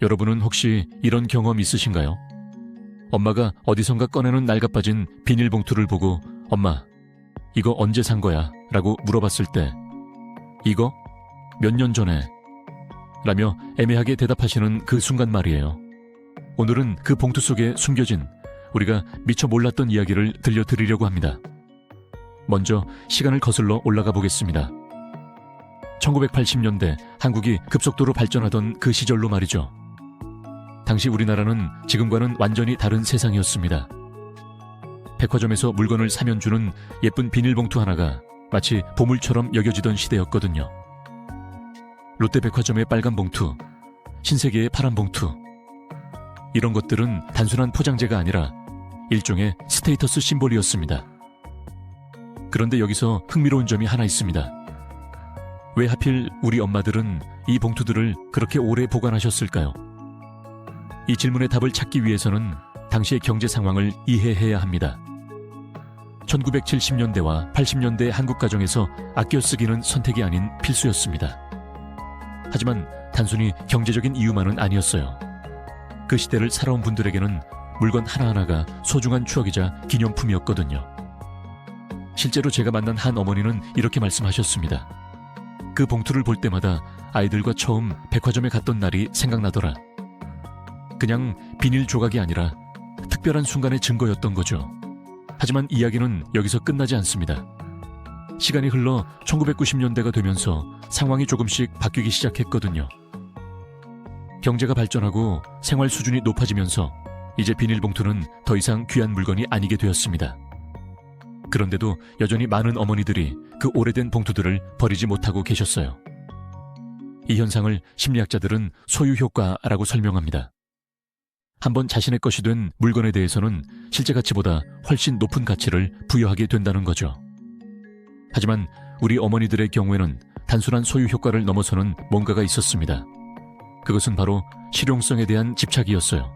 여러분은 혹시 이런 경험 있으신가요? 엄마가 어디선가 꺼내는 낡아빠진 비닐봉투를 보고 엄마, 이거 언제 산 거야? 라고 물어봤을 때 이거? 몇 년 전에? 라며 애매하게 대답하시는 그 순간 말이에요. 오늘은 그 봉투 속에 숨겨진 우리가 미처 몰랐던 이야기를 들려드리려고 합니다. 먼저 시간을 거슬러 올라가 보겠습니다. 1980년대 한국이 급속도로 발전하던 그 시절로 말이죠. 당시 우리나라는 지금과는 완전히 다른 세상이었습니다. 백화점에서 물건을 사면 주는 예쁜 비닐봉투 하나가 마치 보물처럼 여겨지던 시대였거든요. 롯데백화점의 빨간 봉투, 신세계의 파란 봉투, 이런 것들은 단순한 포장재가 아니라 일종의 스테이터스 심볼이었습니다. 그런데 여기서 흥미로운 점이 하나 있습니다. 왜 하필 우리 엄마들은 이 봉투들을 그렇게 오래 보관하셨을까요? 이 질문의 답을 찾기 위해서는 당시의 경제 상황을 이해해야 합니다. 1970년대와 80년대 한국 가정에서 아껴 쓰기는 선택이 아닌 필수였습니다. 하지만 단순히 경제적인 이유만은 아니었어요. 그 시대를 살아온 분들에게는 물건 하나하나가 소중한 추억이자 기념품이었거든요. 실제로 제가 만난 한 어머니는 이렇게 말씀하셨습니다. 그 봉투를 볼 때마다 아이들과 처음 백화점에 갔던 날이 생각나더라. 그냥 비닐 조각이 아니라 특별한 순간의 증거였던 거죠. 하지만 이야기는 여기서 끝나지 않습니다. 시간이 흘러 1990년대가 되면서 상황이 조금씩 바뀌기 시작했거든요. 경제가 발전하고 생활 수준이 높아지면서 이제 비닐봉투는 더 이상 귀한 물건이 아니게 되었습니다. 그런데도 여전히 많은 어머니들이 그 오래된 봉투들을 버리지 못하고 계셨어요. 이 현상을 심리학자들은 소유효과라고 설명합니다. 한번 자신의 것이 된 물건에 대해서는 실제 가치보다 훨씬 높은 가치를 부여하게 된다는 거죠. 하지만 우리 어머니들의 경우에는 단순한 소유 효과를 넘어서는 뭔가가 있었습니다. 그것은 바로 실용성에 대한 집착이었어요.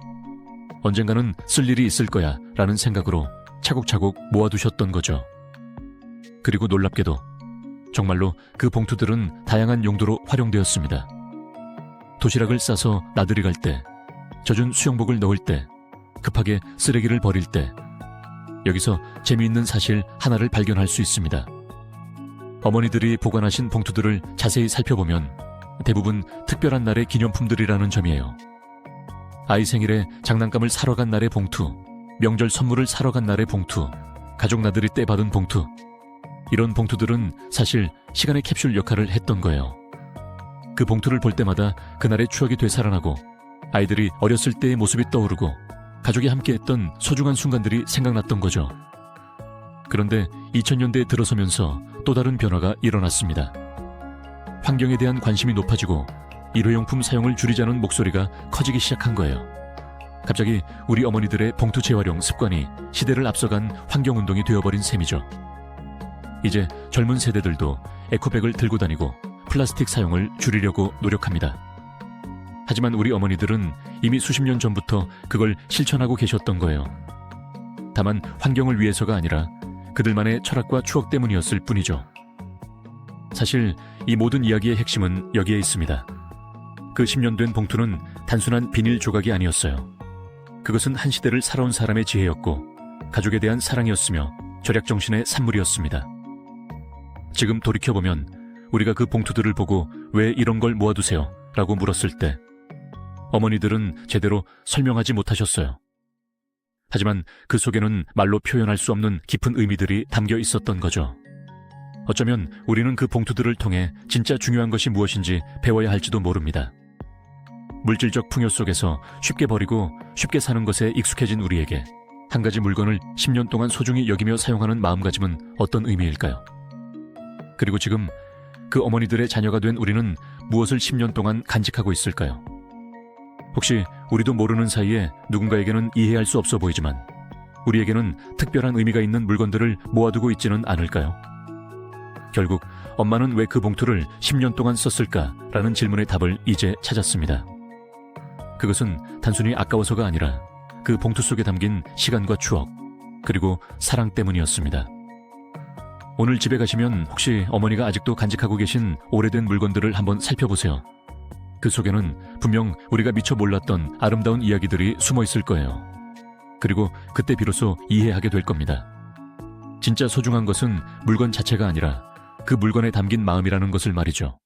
언젠가는 쓸 일이 있을 거야 라는 생각으로 차곡차곡 모아두셨던 거죠. 그리고 놀랍게도 정말로 그 봉투들은 다양한 용도로 활용되었습니다. 도시락을 싸서 나들이 갈 때, 젖은 수영복을 넣을 때, 급하게 쓰레기를 버릴 때, 여기서 재미있는 사실 하나를 발견할 수 있습니다. 어머니들이 보관하신 봉투들을 자세히 살펴보면 대부분 특별한 날의 기념품들이라는 점이에요. 아이 생일에 장난감을 사러 간 날의 봉투, 명절 선물을 사러 간 날의 봉투, 가족 나들이 때 받은 봉투, 이런 봉투들은 사실 시간의 캡슐 역할을 했던 거예요. 그 봉투를 볼 때마다 그날의 추억이 되살아나고 아이들이 어렸을 때의 모습이 떠오르고 가족이 함께했던 소중한 순간들이 생각났던 거죠. 그런데 2000년대에 들어서면서 또 다른 변화가 일어났습니다. 환경에 대한 관심이 높아지고 일회용품 사용을 줄이자는 목소리가 커지기 시작한 거예요. 갑자기 우리 어머니들의 봉투 재활용 습관이 시대를 앞서간 환경운동이 되어버린 셈이죠. 이제 젊은 세대들도 에코백을 들고 다니고 플라스틱 사용을 줄이려고 노력합니다. 하지만 우리 어머니들은 이미 수십 년 전부터 그걸 실천하고 계셨던 거예요. 다만 환경을 위해서가 아니라 그들만의 철학과 추억 때문이었을 뿐이죠. 사실 이 모든 이야기의 핵심은 여기에 있습니다. 그 10년 된 봉투는 단순한 비닐 조각이 아니었어요. 그것은 한 시대를 살아온 사람의 지혜였고 가족에 대한 사랑이었으며 절약정신의 산물이었습니다. 지금 돌이켜보면 우리가 그 봉투들을 보고 왜 이런 걸 모아두세요? 라고 물었을 때 어머니들은 제대로 설명하지 못하셨어요. 하지만 그 속에는 말로 표현할 수 없는 깊은 의미들이 담겨 있었던 거죠. 어쩌면 우리는 그 봉투들을 통해 진짜 중요한 것이 무엇인지 배워야 할지도 모릅니다. 물질적 풍요 속에서 쉽게 버리고 쉽게 사는 것에 익숙해진 우리에게 한 가지 물건을 10년 동안 소중히 여기며 사용하는 마음가짐은 어떤 의미일까요? 그리고 지금 그 어머니들의 자녀가 된 우리는 무엇을 10년 동안 간직하고 있을까요? 혹시 우리도 모르는 사이에 누군가에게는 이해할 수 없어 보이지만 우리에게는 특별한 의미가 있는 물건들을 모아두고 있지는 않을까요? 결국 엄마는 왜 그 봉투를 10년 동안 썼을까라는 질문의 답을 이제 찾았습니다. 그것은 단순히 아까워서가 아니라 그 봉투 속에 담긴 시간과 추억, 그리고 사랑 때문이었습니다. 오늘 집에 가시면 혹시 어머니가 아직도 간직하고 계신 오래된 물건들을 한번 살펴보세요. 그 속에는 분명 우리가 미처 몰랐던 아름다운 이야기들이 숨어 있을 거예요. 그리고 그때 비로소 이해하게 될 겁니다. 진짜 소중한 것은 물건 자체가 아니라 그 물건에 담긴 마음이라는 것을 말이죠.